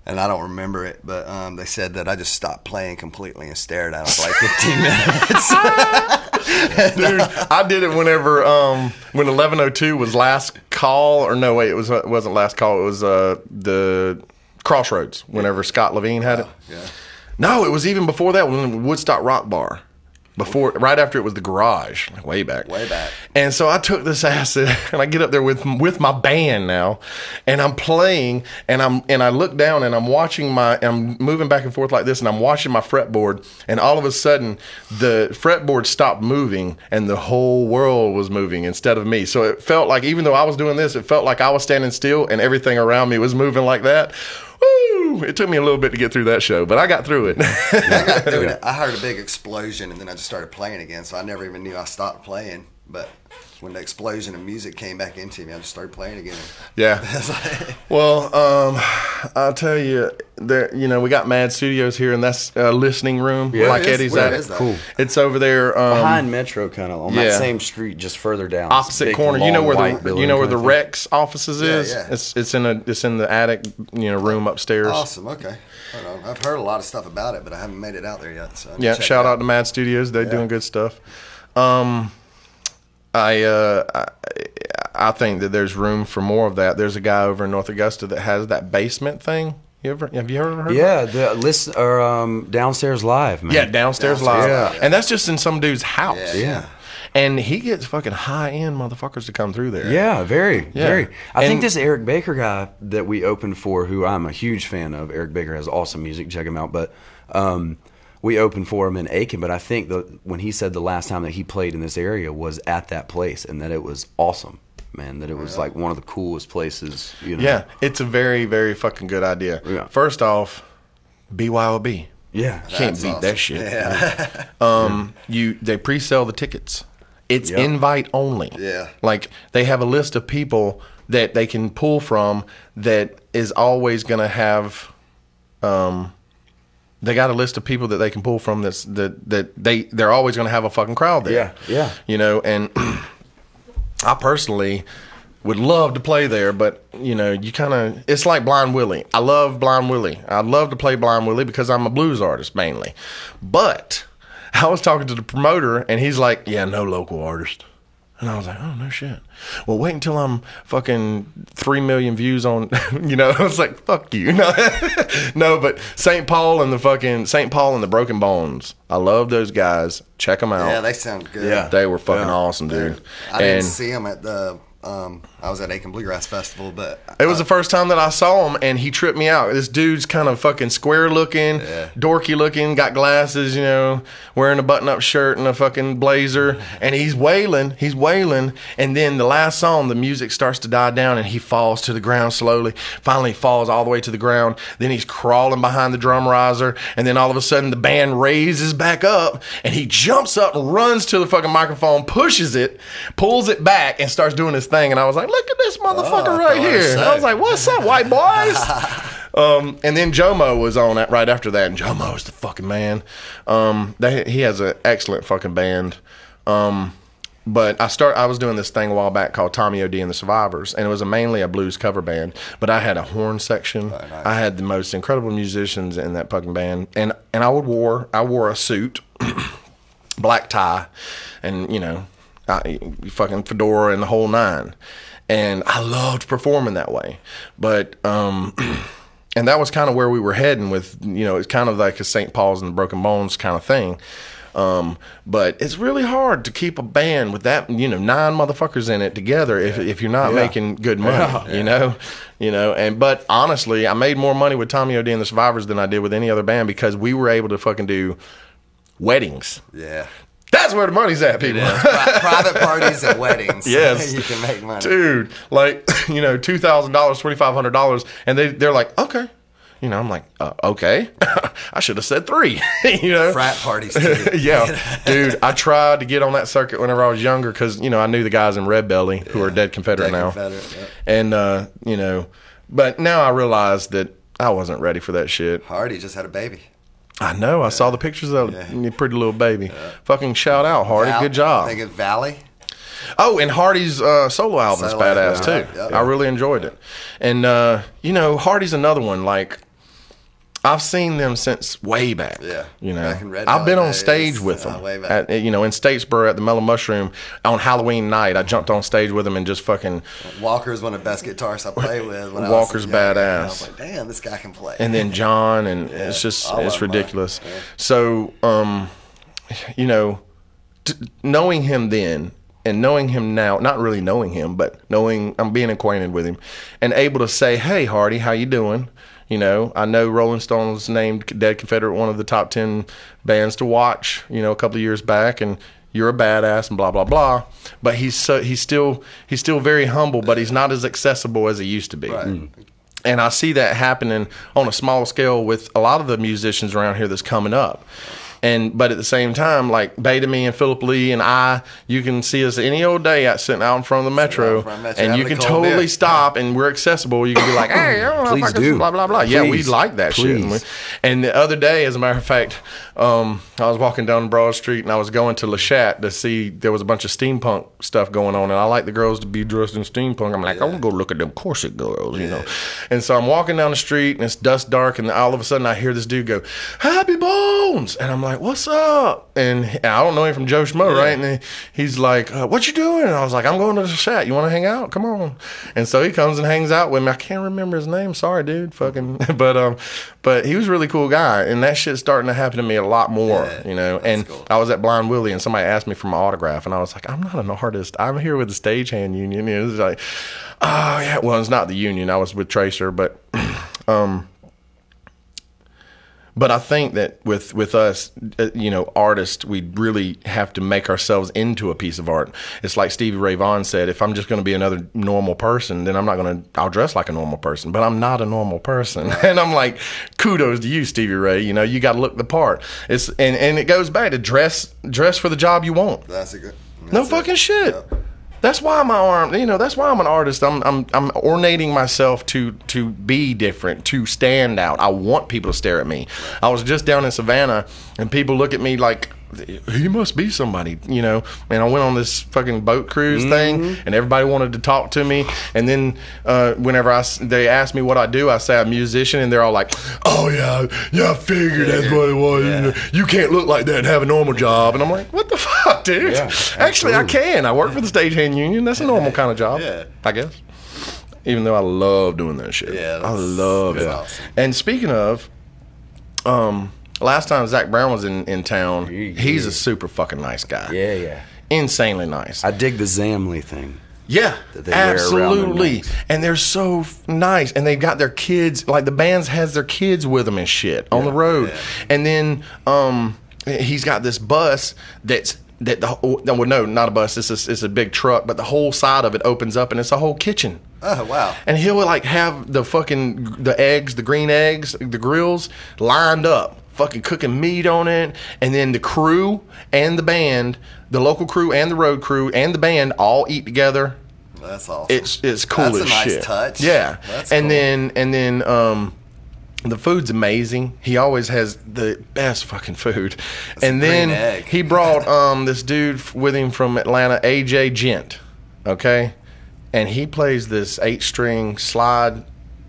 and I don't remember it, but they said that I just stopped playing completely and stared at them for like 15 minutes. Dude, I did it whenever when 1102 was last call, or no, wait, it wasn't last call. It was the Crossroads. Whenever Scott Levine had it. Yeah. No, it was even before that. When Woodstock Rock Bar. Right after it was the Garage, like way back. And so I took this acid and I get up there with my band now, and I'm playing, and I look down and I'm moving back and forth like this, and I'm watching my fretboard, and all of a sudden the fretboard stopped moving and the whole world was moving instead of me. So it felt like, even though I was doing this, it felt like I was standing still and everything around me was moving like that. Woo! It took me a little bit to get through that show, but I got through it. I got through it. I heard a big explosion, and then I just started playing again, so I never even knew I stopped playing. But when the explosion of music came back into me, I just started playing again. Yeah. Well, I'll tell you, we got Mad Studios here, and that's a listening room, like Eddie's at. Is that? Cool. It's over there behind Metro, kind of on that same street, just further down. Opposite corner. You know where the Rex offices is? Yeah. It's in the attic, room upstairs. Awesome. Okay. I've heard a lot of stuff about it, but I haven't made it out there yet. So shout out to Mad Studios. They're doing good stuff. I think that there's room for more of that. There's a guy over in North Augusta that has that basement thing. Have you heard? Yeah, the Downstairs Live, man. Yeah, Downstairs Live. Yeah. And that's just in some dude's house. Yeah. And he gets fucking high-end motherfuckers to come through there. Yeah, very. I think this Eric Baker guy that we opened for, who I'm a huge fan of, Eric Baker has awesome music, check him out, but we opened for him in Aiken, but I think when he said the last time that he played in this area was at that place, and that it was awesome, man, that it was like one of the coolest places. Yeah, it's a very, very fucking good idea. Yeah. First off, BYOB. Yeah. You can't beat that shit. Yeah. They pre-sell the tickets. It's invite only. Yeah. Like, they have a list of people that they can pull from that is always going to have... They got a list of people that they can pull from they're always going to have a fucking crowd there. Yeah. And I personally would love to play there, but it's like Blind Willie. I love Blind Willie. I'd love to play Blind Willie because I'm a blues artist mainly. But I was talking to the promoter, and he's like, "Yeah, no local artist." And I was like, "Oh, no shit." Well, wait until I'm fucking 3 million views on, I was like, fuck you. No, but St. Paul and the Broken Bones. I love those guys. Check them out. Yeah, they sound good. Yeah. They were fucking awesome, dude. I didn't see them at the, I was at Aiken Bluegrass Festival, but it was the first time that I saw him, and he tripped me out. This dude's kind of fucking square looking, dorky looking, got glasses, wearing a button-up shirt and a fucking blazer, and he's wailing, and then the last song, the music starts to die down, and he falls to the ground slowly. Finally, falls all the way to the ground. Then he's crawling behind the drum riser, and then all of a sudden, the band raises back up, and he jumps up and runs to the fucking microphone, pushes it, pulls it back, and starts doing his thing. And I was like, look at this motherfucker right here. And I was like, what's up, white boys? And then Jomo was on that right after that, and Jomo's the fucking man. He has an excellent fucking band. But I was doing this thing a while back called Tommy O.D. and the Survivors, and it was mainly a blues cover band. But I had a horn section. Oh, nice. I had the most incredible musicians in that fucking band, and I wore a suit, black tie, and fucking fedora and the whole nine. And I loved performing that way. But and that was kind of where we were heading with, it's kind of like a St. Paul's and the Broken Bones kind of thing. But it's really hard to keep a band with that, 9 motherfuckers in it together if you're not making good money, but honestly, I made more money with Tommy O.D. and the Survivors than I did with any other band because we were able to fucking do weddings. Yeah. That's where the money's at, people. Private parties and weddings. Yes. You can make money. Dude, like, $2,000, $2,500. And they're like, okay. I'm like, okay. I should have said 3. Frat parties, too. Yeah. Dude, I tried to get on that circuit whenever I was younger because, I knew the guys in Red Belly who are dead Confederate now. And, but now I realized that I wasn't ready for that shit. Hardy just had a baby. I know. I saw the pictures of pretty little baby. Fucking shout out, Hardy. Good job. I think it's Valley. Oh, and Hardy's solo album's badass, too. Yep. I really enjoyed it. And, Hardy's another one. Like, I've seen them since way back. Yeah. Back in Red I've been on days, stage with them. Way back. In Statesboro at the Mellow Mushroom on Halloween night. I jumped on stage with them and just fucking. Walker's one of the best guitarists I play with. Walker's badass. I was like, damn, this guy can play. And then John, and it's ridiculous. Yeah. So, knowing him then. And knowing him now, not really knowing him, but I'm being acquainted with him, and able to say, "Hey, Hardy, how you doing?" I know Rolling Stones named Dead Confederate one of the top 10 bands to watch, a couple of years back, and you're a badass and blah blah blah. But he's still very humble, but he's not as accessible as he used to be. Right. And I see that happening on a small scale with a lot of the musicians around here that's coming up. But at the same time, like Beta Me and Phillip Lee and you can see us any old day sitting out in front of the Metro, and you can totally stop, and we're accessible. You can be like, hey, please do. Blah, blah, blah. Please. Yeah, we like that shit. And the other day, as a matter of fact, I was walking down Broad Street, and I was going to Lachat to see, there was a bunch of steampunk stuff going on, and I like the girls to be dressed in steampunk. I'm like, I'm going to go look at them corset girls, And so I'm walking down the street, and it's dusk dark, and all of a sudden I hear this dude go, Happy Bones! And I'm like, what's up? And I don't know him from Joe Schmo, right? And he's like, what you doing? And I was like, I'm going to the chat. You want to hang out? Come on. And so he comes and hangs out with me. I can't remember his name. Sorry, dude. Fucking. But he was a really cool guy. And that shit's starting to happen to me a lot more, And cool. I was at Blind Willie, and somebody asked me for my autograph. And I was like, I'm not an artist. I'm here with the Stagehand Union. It was like, oh, yeah. Well, it's not the union. I was with Tracer. But But I think that with us, artists, we really have to make ourselves into a piece of art. It's like Stevie Ray Vaughan said, if I'm just going to be another normal person, then I'll dress like a normal person. But I'm not a normal person. And I'm like, kudos to you, Stevie Ray. You got to look the part. And it goes back to dress for the job you want. That's a good. No fucking shit. Yep. That's why that's why I'm an artist. I'm ornating myself to be different, to stand out. I want people to stare at me. I was just down in Savannah, and people look at me like, he must be somebody, and I went on this fucking boat cruise thing, and everybody wanted to talk to me. And then whenever they asked me what I do, I say I'm a musician, and they're all like, oh yeah, I figured that's what it was. Yeah. You can't look like that and have a normal job. And I'm like, what the fuck, dude? Yeah, actually, I can. I work for the Stagehand Union. That's a normal kind of job, I guess. Even though I love doing that shit. Yeah, I love it. Awesome. And speaking of, last time Zach Brown was in town, he's a super fucking nice guy. Yeah. Insanely nice. I dig the Zamley thing. Yeah, absolutely. And they're so nice. And they've got their kids, like the band has their kids with them and shit on the road. Yeah. And then he's got this bus not a bus, it's a big truck, but the whole side of it opens up and it's a whole kitchen. Oh, wow. And he'll have the eggs, the green eggs, the grills lined up, fucking cooking meat on it. And then the crew and the band, the local crew and the road crew and the band all eat together. That's awesome. It's cool as shit. That's a nice touch. Yeah. That's and cool. then the food's amazing. He always has the best fucking food. That's and then he brought this dude with him from Atlanta, AJ Gent. Okay? And he plays this 8-string slide,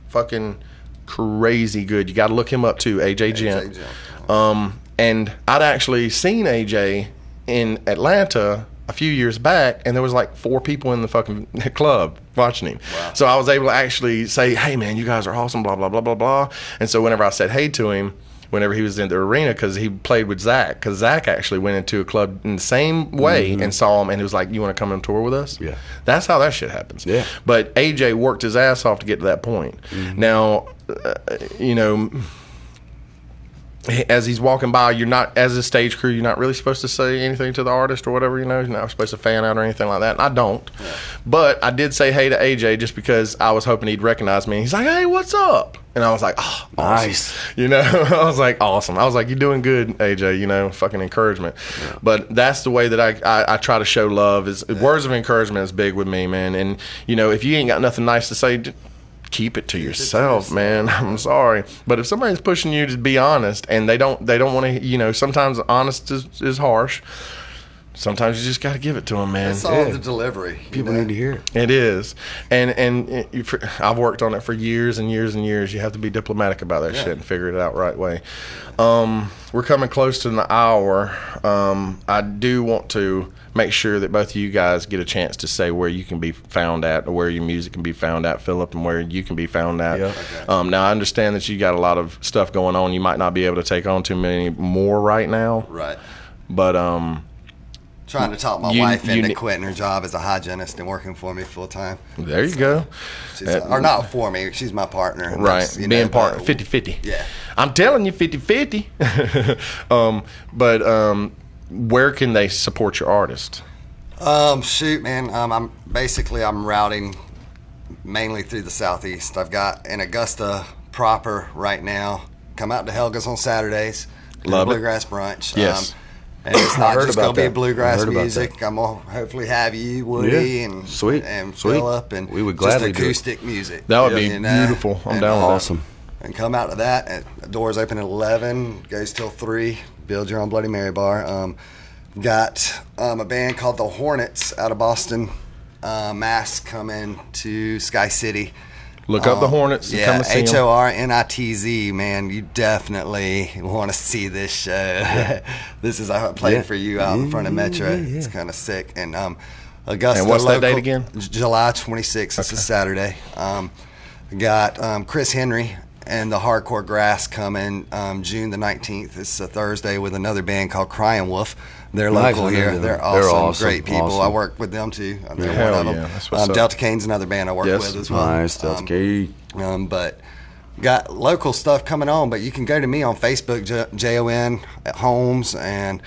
fucking crazy good. You got to look him up too, AJ Gent. And I'd actually seen AJ in Atlanta a few years back, and there was like 4 people in the fucking club watching him. Wow. So I was able to actually say, hey man, you guys are awesome, blah, blah, blah, blah, blah. And so whenever I said hey to him, whenever he was in the arena, because he played with Zach, because Zach actually went into a club in the same way and saw him, and he was like, you want to come on tour with us? Yeah. That's how that shit happens. Yeah. But AJ worked his ass off to get to that point. Now, as he's walking by, you're not, as a stage crew, you're not really supposed to say anything to the artist or whatever, you're not supposed to fan out or anything like that. And I don't. Yeah. But I did say hey to AJ just because I was hoping he'd recognize me. He's like, hey, what's up? And I was like, oh, awesome. Nice. I was like, awesome. I was like, you're doing good, AJ, fucking encouragement. Yeah. But that's the way that I try to show love is words of encouragement is big with me, man. And, if you ain't got nothing nice to say, keep it to yourself, man. I'm sorry, but if somebody's pushing you to be honest, and they don't want to, sometimes honest is harsh. Sometimes you just got to give it to them, man. It's all the delivery. People need to hear it. It is, and I've worked on it for years and years and years. You have to be diplomatic about that shit and figure it out right way. We're coming close to an hour. I do want to make sure that both of you guys get a chance to say where you can be found at, or where your music can be found at, Phillip, and where you can be found at. Yeah. Okay. Now, I understand that you got a lot of stuff going on. You might not be able to take on too many more right now. Right. But trying to talk my wife into quitting her job as a hygienist and working for me full time. There you go. Or not for me. She's my partner. Right. Being partner, 50-50. Yeah. I'm telling you, 50-50. But where can they support your artist? Shoot, man. I'm routing mainly through the Southeast. I've got in Augusta proper right now. Come out to Helga's on Saturdays. Love Bluegrass brunch. Yes. And it's not just going to be bluegrass music. I'm going to hopefully have you, Woody, and Phillip, and we would gladly just acoustic music. That would be beautiful. I'm down with that. Awesome. And come out to that. The doors open at 11, goes till 3. Build your own Bloody Mary bar. Got a band called the Hornets out of Boston, Mass, coming to Sky City. Look up the Hornets. Yeah, come to see HORNITZ, man. You definitely want to see this show. Yeah. This is I played for you out in front of Metro. Yeah. It's kind of sick. And Augusta. And what's that date again? July 26th. It's a Saturday. Got Chris Henry and the Hardcore Grass coming June the 19th. It's a Thursday with another band called Crying Wolf. They're local here. They're awesome. Great people. Awesome. I work with them too. They're one of them. That's what's up. Delta Cane's another band I work with as well. Nice, Delta Cane. But got local stuff coming on. But you can go to me on Facebook, Jon Holmes, and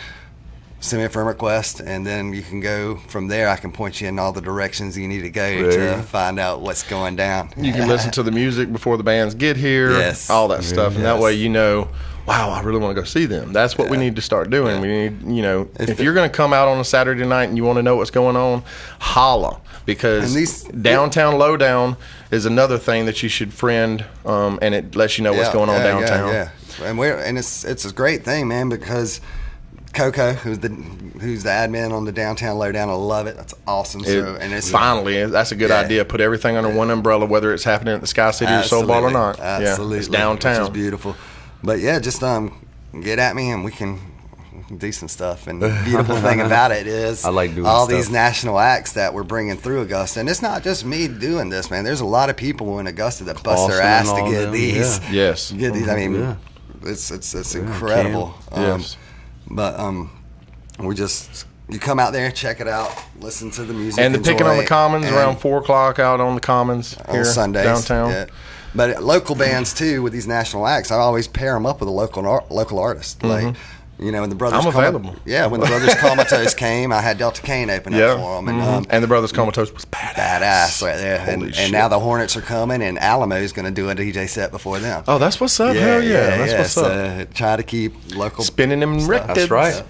send me a friend request, and then you can go from there. I can point you in all the directions you need to go to find out what's going down. You can listen to the music before the bands get here, all that stuff, and that way wow, I really want to go see them. That's what we need to start doing. We need, if you're going to come out on a Saturday night and you want to know what's going on, holla, because Downtown Lowdown is another thing that you should friend, and it lets you know what's going on downtown. And it's a great thing, man, because Coco, who's the admin on the Downtown Lowdown, I love it. That's awesome. Finally, that's a good idea. Put everything under one umbrella, whether it's happening at the Sky City or Soul Ball or not. Absolutely, it's downtown. Which is beautiful. But just get at me and we can do some stuff. And the beautiful thing about it is I like doing all these national acts that we're bringing through Augusta. And it's not just me doing this, man. There's a lot of people in Augusta that bust their ass to get these. Yeah. Yes. Get these. I mean, it's incredible. Yes. But you come out there, check it out, listen to the music. And the picking on the Commons around 4 o'clock out on the Commons here on Sundays, downtown. Yeah. But local bands too with these national acts, I always pair them up with a local artist. Mm-hmm. Like, when the Brothers I'm available. When the Brothers Comatose came, I had Delta Cane open up for them. And the Brothers Comatose was badass right there. And now the Hornets are coming, and Alamo's going to do a DJ set before them. Oh, that's what's up. Hell yeah. That's what's up. Try to keep local. Spinning them records. That's right.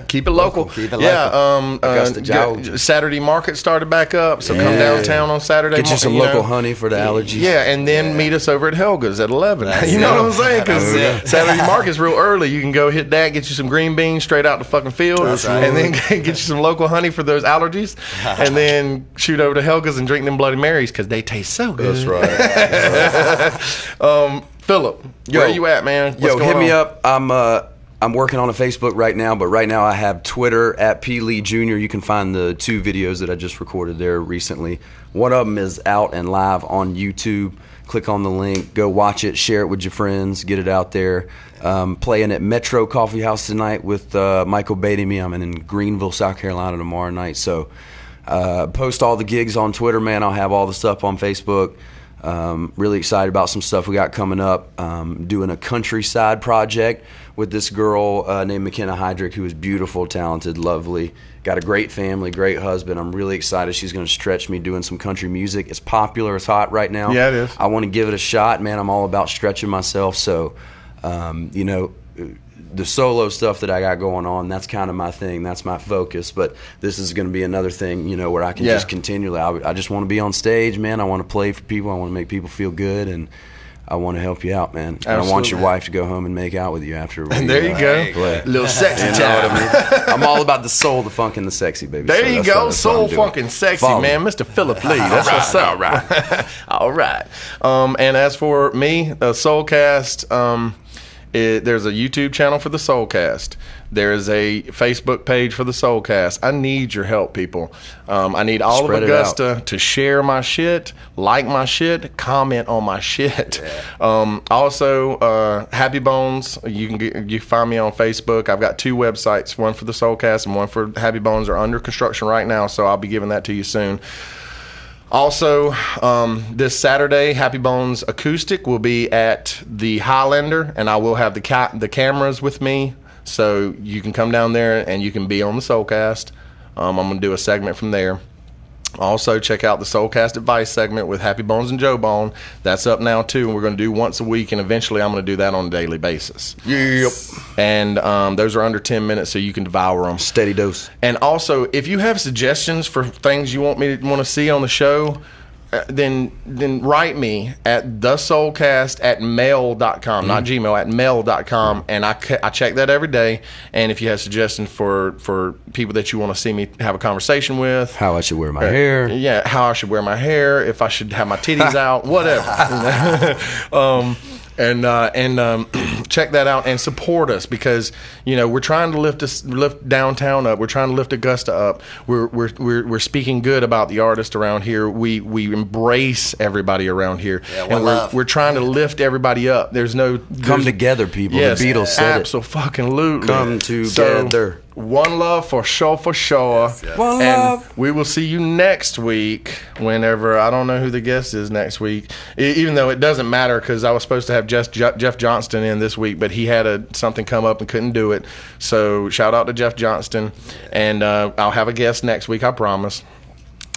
Keep it local. Augusta Saturday market started back up, so come downtown on Saturday. Get you some local honey for the allergies. Yeah, and then meet us over at Helga's at 11. You know what I'm saying? Because Saturday market's real early. You can go hit that, get you some green beans straight out the fucking field, and then get you some local honey for those allergies, and then shoot over to Helga's and drink them Bloody Marys because they taste so good. That's right. Phillip, where you at, man? Hit me up. I'm working on a Facebook right now, but right now I have Twitter at P. Lee Jr. You can find the 2 videos that I just recorded there recently. One of them is out and live on YouTube. Click on the link, go watch it, share it with your friends, get it out there. Playing at Metro Coffee House tonight with Michael Beatty me. I'm in Greenville, South Carolina tomorrow night. So post all the gigs on Twitter, man. I'll have all the stuff on Facebook. Really excited about some stuff we got coming up. Doing a countryside project with this girl named McKenna Heydrich, who is beautiful, talented, lovely. Got a great family, great husband. I'm really excited. She's going to stretch me doing some country music. It's popular. It's hot right now. Yeah, it is. I want to give it a shot, man. I'm all about stretching myself. So, you know, the solo stuff that I got going on, that's kind of my thing. That's my focus. But this is going to be another thing, you know, where I can just continually, I just want to be on stage, man. I want to play for people. I want to make people feel good. And I want to help you out, man. And I want your wife to go home and make out with you after. And there you go. Play. Little sexy time. You know what I mean? I'm all about the soul, the funk, and the sexy, baby. There you go. Soul, funk, and sexy, man. Mr. Phillip Lee. That's what's up. All right. All right. And as for me, Soulcast, there's a YouTube channel for the Soulcast. There is a Facebook page for the Soulcast. I need your help, people. I need all of Augusta to share my shit, like my shit, comment on my shit. Yeah. Also, Happy Bones. You can find me on Facebook. I've got 2 websites, one for the Soulcast and one for Happy Bones. Are under construction right now, so I'll be giving that to you soon. Also, this Saturday, Happy Bones Acoustic will be at the Highlander, and I will have the cameras with me, so you can come down there and you can be on the Soulcast. I'm going to do a segment from there. Also, check out the Soulcast Advice segment with Happy Bones and Joe Bone. That's up now, too, and we're going to do once a week, and eventually I'm going to do that on a daily basis. Yep. And those are under 10 minutes, so you can devour them. Steady dose. And also, if you have suggestions for things you want to see on the show, then write me at thesoulcast@mail.com, not Gmail, at mail.com, and I check that every day. And if you have suggestions for people that you want to see me have a conversation with, how I should wear my hair, how I should wear my hair, if I should have my titties out, whatever. Check that out and support us, because you know we're trying to lift downtown up. We're trying to lift Augusta up. We're speaking good about the artists around here. We embrace everybody around here, and we're trying to lift everybody up. Come together, people. Yes, the Beatles said absolutely. Come together. So, one love for sure. Yes. One love. And we will see you next week. Whenever, I don't know who the guest is next week, even though it doesn't matter, because I was supposed to have Jeff Johnston in this week, but he had something come up and couldn't do it. So shout out to Jeff Johnston, and I'll have a guest next week, I promise.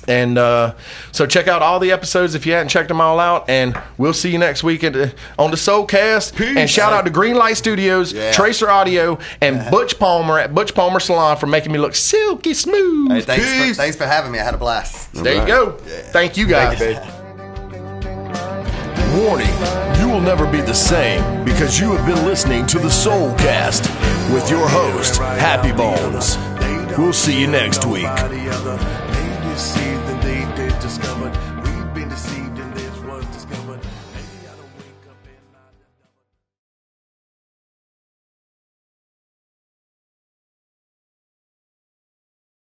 And so check out all the episodes if you hadn't checked them all out, and we'll see you next week on the Soulcast. Peace. And shout out to Greenlight Studios, Tracer Audio, and Butch Palmer at Butch Palmer Salon for making me look silky smooth. Hey, thanks for having me. I had a blast. There you go. Yeah. Thank you, guys. Thank you, Warning, you will never be the same, because you have been listening to the Soulcast with your host, Happy Bones. We'll see you next week. See that they discovered